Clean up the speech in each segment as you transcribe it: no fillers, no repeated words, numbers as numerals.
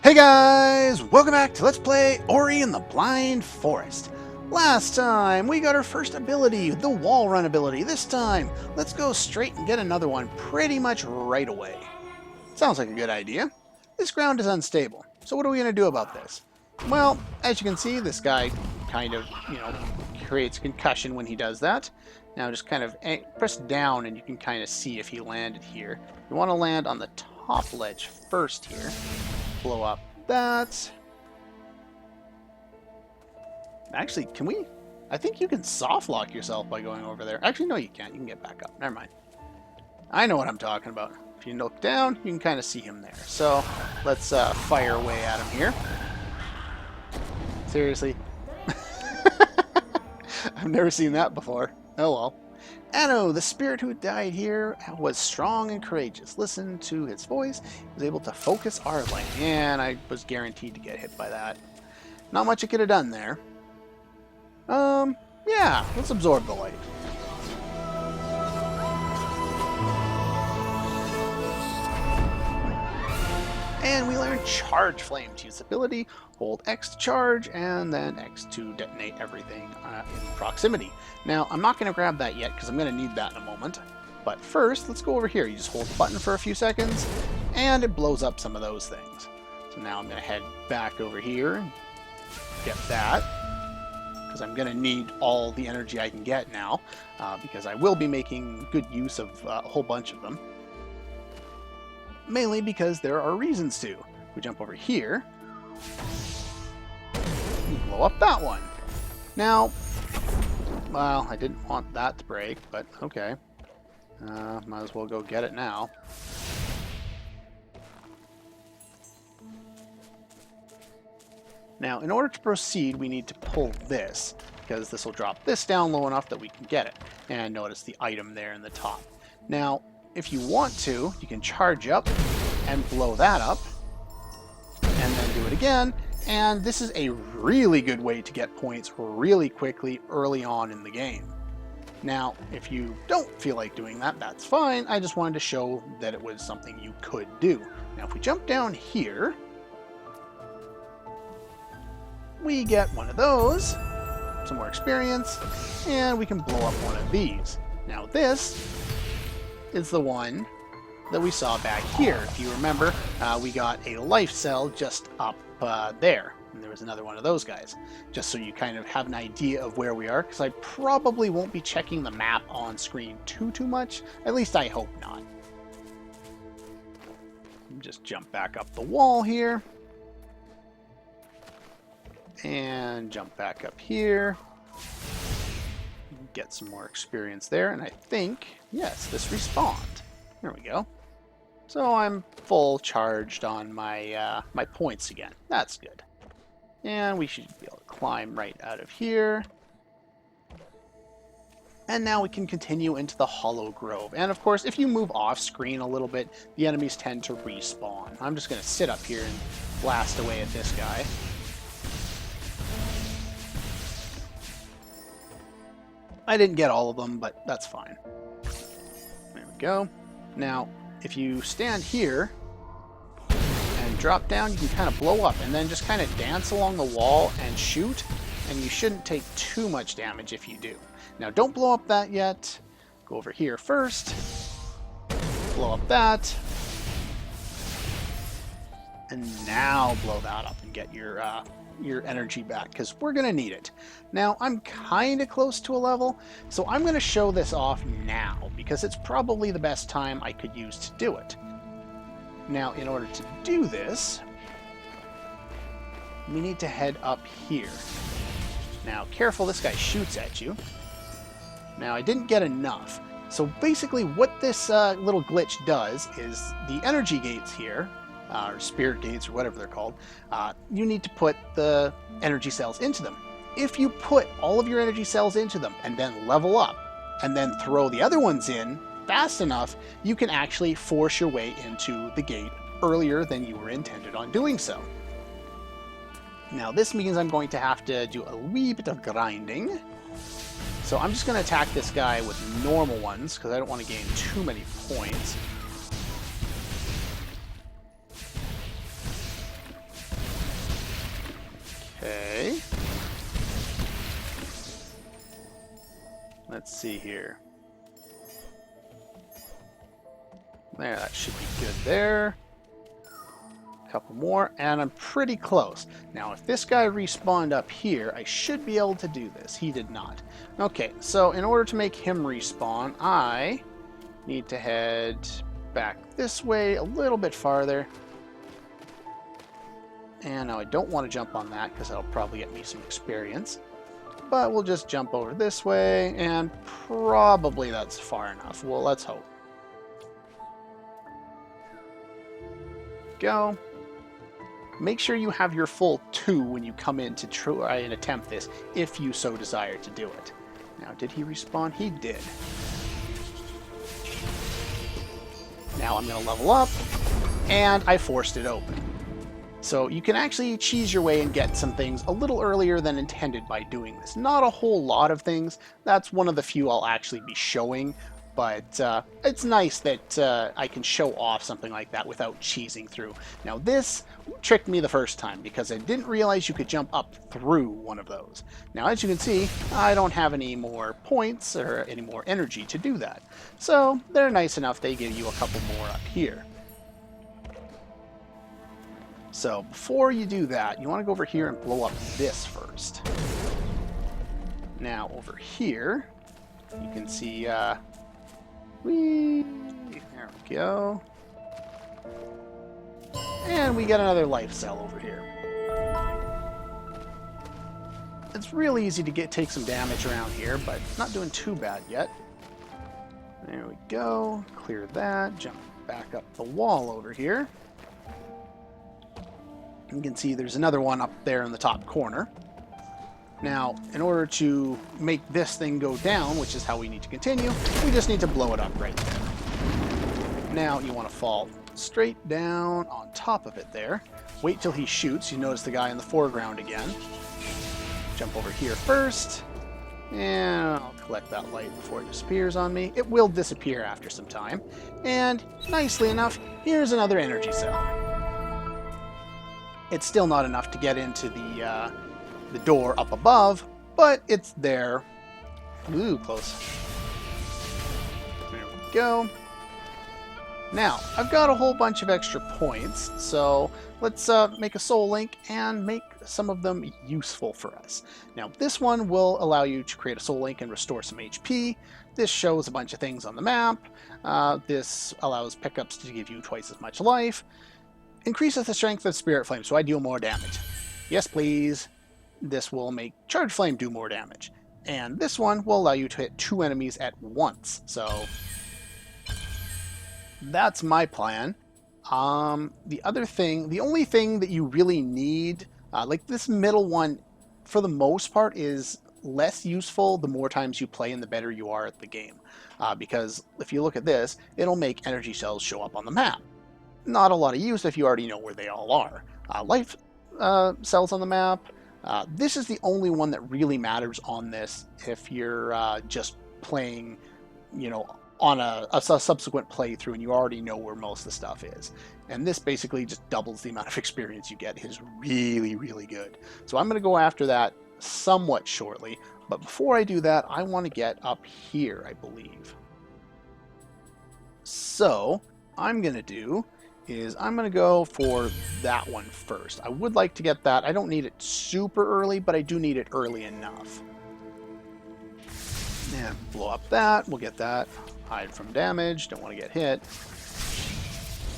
Hey guys, welcome back to Let's Play Ori and the Blind Forest. Last time we got our first ability, the wall run ability. This time, let's go straight and get another one pretty much right away. Sounds like a good idea. This ground is unstable, so what are we going to do about this? Well, as you can see, this guy kind of, creates concussion when he does that. Now just kind of press down and you can kind of see if he landed here. You want to land on the top ledge first here. Blow up that. Actually, can we? I think you can soft lock yourself by going over there. Actually, no, you can't. You can get back up. Never mind. I know what I'm talking about. If you look down, you can kind of see him there. So let's fire away at him here. Seriously. I've never seen that before. Oh well. Anno, the spirit who died here, was strong and courageous. Listen to his voice. He was able to focus our light. And I was guaranteed to get hit by that. Not much I could have done there. Yeah, let's absorb the light. And we learn Charge Flame. To use ability, hold X to charge, and then X to detonate everything in proximity. Now, I'm not going to grab that yet, because I'm going to need that in a moment. But first, let's go over here. You just hold the button for a few seconds, and it blows up some of those things. So now I'm going to head back over here and get that, because I'm going to need all the energy I can get now, because I will be making good use of a whole bunch of them. Mainly because there are reasons to. We jump over here, blow up that one. Now, well, I didn't want that to break, but okay. Might as well go get it now. Now, in order to proceed, we need to pull this, because this will drop this down low enough that we can get it. And notice the item there in the top. Now, if you want to, you can charge up and blow that up, and then do it again. And this is a really good way to get points really quickly early on in the game. Now, if you don't feel like doing that, that's fine. I just wanted to show that it was something you could do. Now, if we jump down here, we get one of those, some more experience, and we can blow up one of these. Now, this is the one that we saw back here. If you remember, we got a life cell just up there. And there was another one of those guys. Just so you kind of have an idea of where we are, because I probably won't be checking the map on screen too much. At least I hope not. Just jump back up the wall here. And jump back up here. Get some more experience there. And I think, yes, this respawned. There we go. So I'm full charged on my my points again. That's good. And we should be able to climb right out of here. And now we can continue into the Hollow Grove. And of course, if you move off screen a little bit, the enemies tend to respawn. I'm just going to sit up here and blast away at this guy. I didn't get all of them, but that's fine. There we go. Now, if you stand here and drop down, you can kind of blow up and then just kind of dance along the wall and shoot, and you shouldn't take too much damage if you do. Now, don't blow up that yet. Go over here first. Blow up that. And now blow that up and get your energy back, because we're going to need it. Now, I'm kind of close to a level, so I'm going to show this off now, because it's probably the best time I could use to do it. Now, in order to do this, we need to head up here. Now, careful, this guy shoots at you. Now, I didn't get enough. So basically what this little glitch does is the energy gates here, or spirit gates, or whatever they're called, you need to put the energy cells into them. If you put all of your energy cells into them and then level up, and then throw the other ones in fast enough, you can actually force your way into the gate earlier than you were intended on doing so. Now this means I'm going to have to do a wee bit of grinding. So I'm just going to attack this guy with normal ones, because I don't want to gain too many points. Okay. Let's see here. There, that should be good there. A couple more, and I'm pretty close. Now, if this guy respawned up here, I should be able to do this. He did not. Okay, so in order to make him respawn, I need to head back this way a little bit farther. And now I don't want to jump on that because that'll probably get me some experience. But we'll just jump over this way, and probably that's far enough. Well, let's hope. Go. Make sure you have your full 2 when you come in to try and attempt this, if you so desire to do it. Now, did he respawn? He did. Now I'm going to level up, and I forced it open. So you can actually cheese your way and get some things a little earlier than intended by doing this. Not a whole lot of things. That's one of the few I'll actually be showing. But it's nice that I can show off something like that without cheesing through. Now this tricked me the first time because I didn't realize you could jump up through one of those. Now as you can see, I don't have any more points or any more energy to do that. So they're nice enough, they give you a couple more up here. So before you do that, you want to go over here and blow up this first. Now over here, you can see, whee, there we go. And we get another life cell over here. It's real easy to take some damage around here, but not doing too bad yet. There we go. Clear that. Jump back up the wall over here. You can see there's another one up there in the top corner. Now, in order to make this thing go down, which is how we need to continue, we just need to blow it up right there. Now, you want to fall straight down on top of it there. Wait till he shoots. You notice the guy in the foreground again. Jump over here first. And I'll collect that light before it disappears on me. It will disappear after some time. And, nicely enough, here's another energy cell. It's still not enough to get into the door up above, but it's there. Ooh, close. There we go. Now, I've got a whole bunch of extra points, so let's make a soul link and make some of them useful for us. Now, this one will allow you to create a soul link and restore some HP. This shows a bunch of things on the map. This allows pickups to give you twice as much life. Increases the strength of Spirit Flame, so I deal more damage. Yes, please. This will make Charge Flame do more damage. And this one will allow you to hit 2 enemies at once. So that's my plan. The only thing that you really need, like this middle one, for the most part, is less useful the more times you play and the better you are at the game. Because if you look at this, it'll make energy cells show up on the map. Not a lot of use if you already know where they all are. Life cells on the map. This is the only one that really matters on this if you're just playing, you know, on a subsequent playthrough and you already know where most of the stuff is. And this basically just doubles the amount of experience you get. It is really, really good. So I'm going to go after that somewhat shortly. But before I do that, I want to get up here, I believe. So I'm going to do is I'm going to go for that one first. I would like to get that. I don't need it super early, but I do need it early enough. And blow up that. We'll get that. Hide from damage. Don't want to get hit.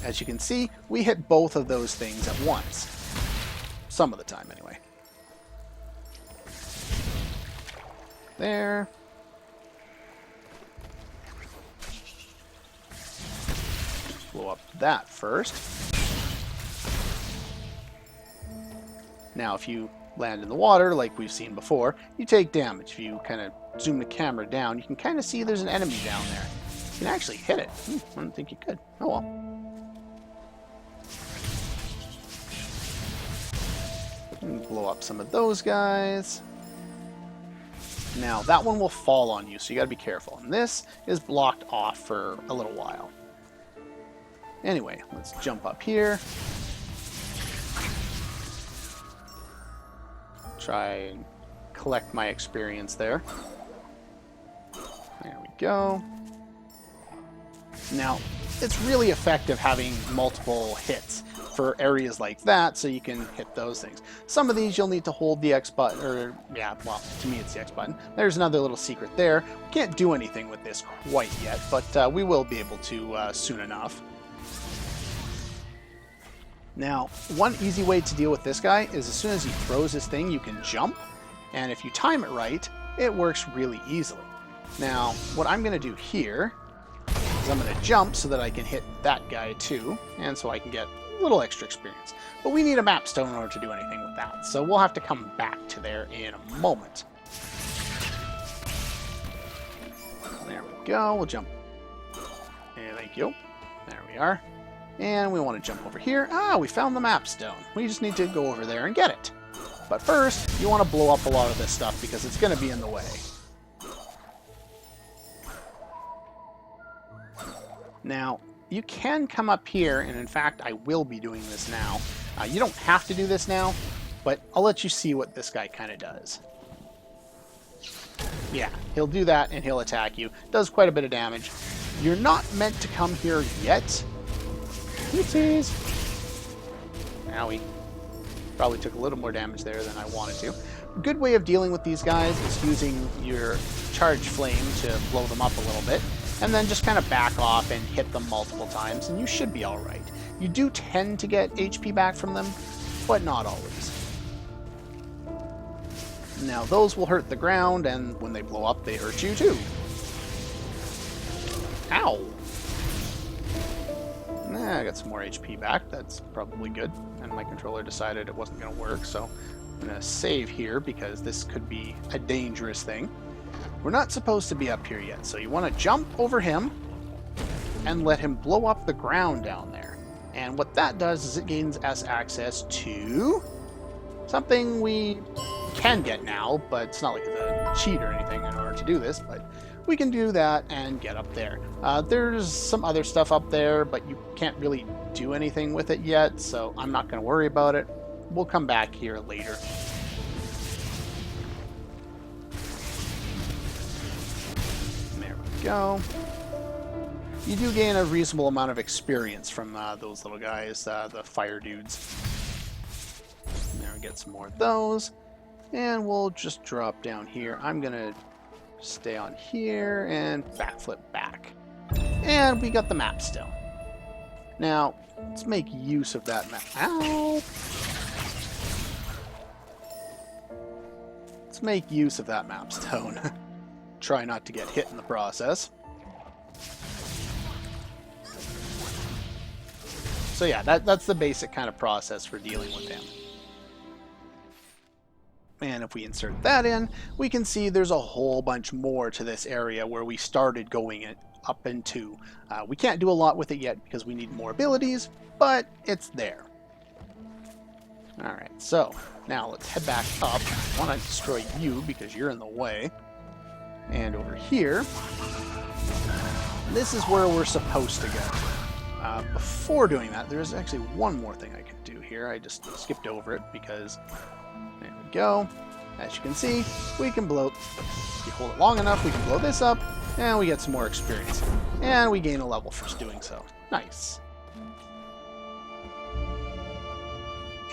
As you can see, we hit both of those things at once. Some of the time, anyway. There. Blow up that first. Now, if you land in the water, like we've seen before, you take damage. If you kind of zoom the camera down, you can kind of see there's an enemy down there. You can actually hit it. I don't think you could. Oh well. Blow up some of those guys. Now, that one will fall on you, so you gotta be careful. And this is blocked off for a little while. Anyway, let's jump up here. try and collect my experience there. There we go. Now, it's really effective having multiple hits for areas like that, so you can hit those things. Some of these you'll need to hold the X button, or yeah, well, to me it's the X button. There's another little secret there. We can't do anything with this quite yet, but we will be able to soon enough. Now, one easy way to deal with this guy is as soon as he throws his thing, you can jump, and if you time it right, it works really easily. Now, what I'm going to do here is I'm going to jump so that I can hit that guy too, and so I can get a little extra experience. But we need a map stone in order to do anything with that, so we'll have to come back to there in a moment. There we go, we'll jump. And thank you. There we are. And we want to jump over here. Ah, we found the map stone. We just need to go over there and get it. But first, you want to blow up a lot of this stuff because it's going to be in the way. Now, you can come up here, and in fact, I will be doing this now. You don't have to do this now, but I'll let you see what this guy kind of does. Yeah, he'll do that, and he'll attack you. Does quite a bit of damage. You're not meant to come here yet. Oopsies. Now we probably took a little more damage there than I wanted to. A good way of dealing with these guys is using your charge flame to blow them up a little bit, and then just kind of back off and hit them multiple times, and you should be alright. You do tend to get HP back from them, but not always. Now those will hurt the ground, and when they blow up, they hurt you too. Ow! I got some more HP back. That's probably good. And my controller decided it wasn't going to work, so I'm going to save here because this could be a dangerous thing. We're not supposed to be up here yet, so you want to jump over him and let him blow up the ground down there. And what that does is it gains us access to something we can get now, but it's not like it's a cheat or anything in order to do this, but we can do that and get up there. There's some other stuff up there, but you can't really do anything with it yet, so I'm not going to worry about it. We'll come back here later. There we go. You do gain a reasonable amount of experience from those little guys, the fire dudes. There we get some more of those. And we'll just drop down here. I'm going to stay on here and backflip back. And we got the map stone. Now, let's make use of that map. Ow! Let's make use of that map stone. Try not to get hit in the process. So yeah, that's the basic kind of process for dealing with him. And if we insert that in, we can see there's a whole bunch more to this area where we started going it up into. We can't do a lot with it yet because we need more abilities, but it's there. Alright, so now let's head back up. I want to destroy you because you're in the way. And over here, this is where we're supposed to go. Before doing that, there's actually one more thing I can do here. I just skipped over it because... There we go. As you can see, we can blow... If you hold it long enough, we can blow this up, and we get some more experience. And we gain a level for doing so. Nice.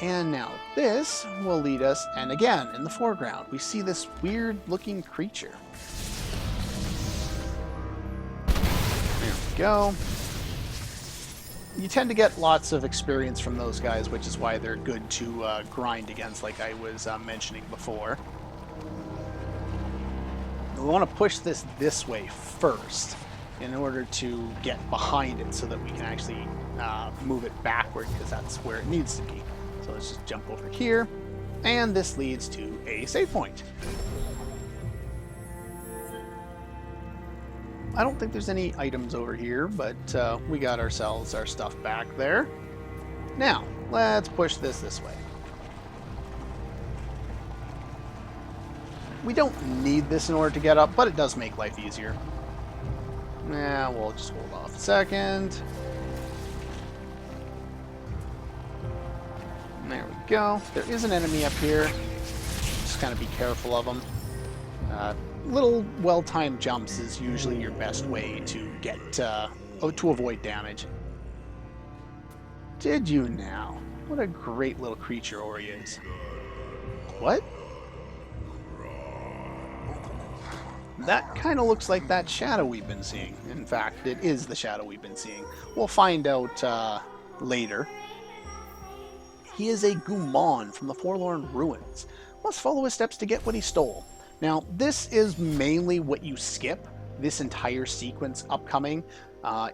And now this will lead us, and again, in the foreground, we see this weird-looking creature. There we go. You tend to get lots of experience from those guys, which is why they're good to grind against, like I was mentioning before. We want to push this way first in order to get behind it so that we can actually move it backward, because that's where it needs to be. So let's just jump over here, and this leads to a save point. I don't think there's any items over here, but we got ourselves our stuff back there. Now, let's push this way. We don't need this in order to get up, but it does make life easier. Nah, we'll just hold off a second. There we go. There is an enemy up here. kind of be careful of them. Little well-timed jumps is usually your best way to get to avoid damage. Did you now? What a great little creature Ori is. What? That kind of looks like that shadow we've been seeing. In fact, it is the shadow we've been seeing. We'll find out later. He is a Gumon from the Forlorn Ruins. Must follow his steps to get what he stole. Now, this is mainly what you skip, this entire sequence upcoming.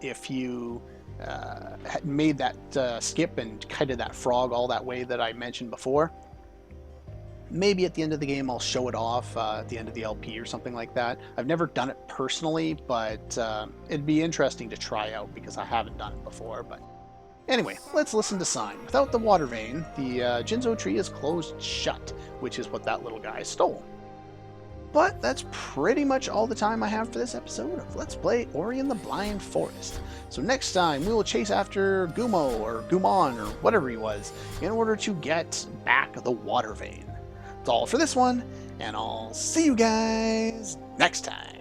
If you had made that skip and kited that frog all that way that I mentioned before, maybe at the end of the game I'll show it off at the end of the LP or something like that. I've never done it personally, but it'd be interesting to try out because I haven't done it before. But anyway, let's listen to Sign. Without the water vein, the Jinzo tree is closed shut, which is what that little guy stole. But that's pretty much all the time I have for this episode of Let's Play Ori and the Blind Forest. So next time we will chase after Gumo or Gumon or whatever he was in order to get back the water vein. That's all for this one, and I'll see you guys next time.